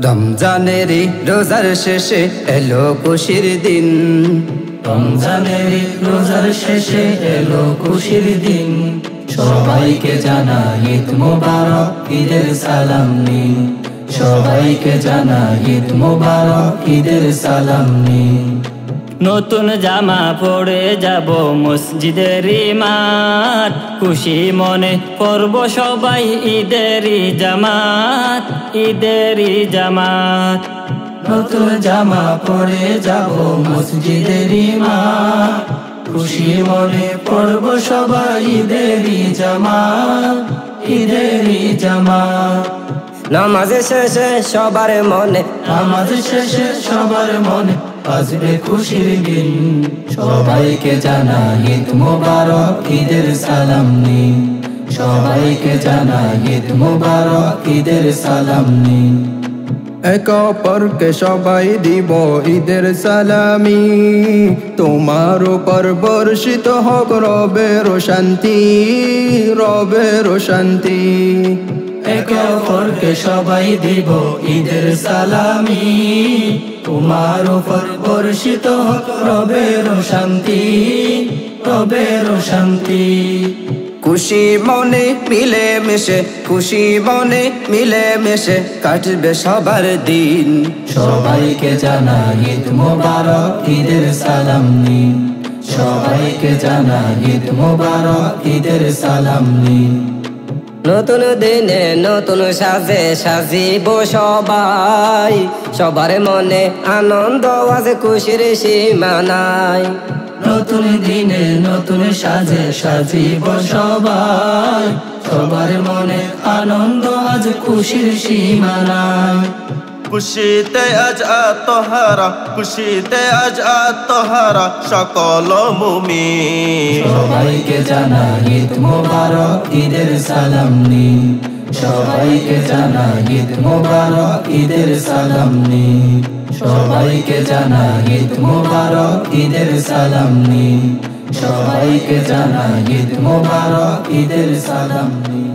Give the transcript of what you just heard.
রমজানেরই রোজার শেষে এলো খুশির দিন। রমজানেরই রোজার শেষে এলো খুশির দিন। সবাইকে জানাই ঈদ মোবারক, ঈদের সালাম নিন। সবাইকে জানাই ঈদ মোবারক, ঈদের সালাম নিন। নতুন জামা পরে যাব মসজিদেরই মাঠ, খুশি মনে করব সবাই ঈদেরই জামাত, ঈদেরই জামাত। নতুন জামা পরে যাব মসজিদেরই মাঠ, খুশি মনে পড়ব সবাই ঈদেরই জামাত, ঈদেরই জামাত। নামাজ শেষে সবার মনে, নামাজ শেষে সবার মনে আসবে খুশির দিন। সবাইকে জানাই ঈদ মোবারক, ঈদের সালাম নিন। সবাইকে জানাই ঈদ মোবারক, ঈদের সালাম নিন। এক অপরকে সবাই দিব ঈদের সালামি, তোমার উপর বর্ষিত হোক রবের শান্তি, রবের শান্তি। একে অপরকে সবাই দিব ঈদের সালামি, তোমার উপর বর্ষিত হোক রবের শান্তি, রবের শান্তি। খুশি মনে মিলে মিশে, খুশি মনে মিলে মিশে কাটবে সবার দিন। সবাইকে জানাই ঈদ মোবারক, ঈদের সালাম নিন। সবাইকে জানাই ঈদ মোবারক, ঈদের সালাম নিন। নতুন দিনে নতুন সাজে সাজিব সবাই, সবার মনে আনন্দ আজ খুশির সীমা নাই। নতুন দিনে নতুন সাজে সাজিব সবাই, সবার মনে আনন্দ আজ খুশির সীমা নাই। খুশিতে আজ আত্মহারা, খুশিতে আজ আত্মহারা সকল মুমিন। সবাইকে জানাই ঈদ মোবারক, ঈদের সালাম নিন। সবাইকে জানাই ঈদ মোবারক, ঈদের সালাম নিন। সবাইকে জানাই ঈদ মোবারক, ঈদের সালাম নিন। সবাইকে জানাই ঈদ মোবারক, ঈদের সালাম নিন।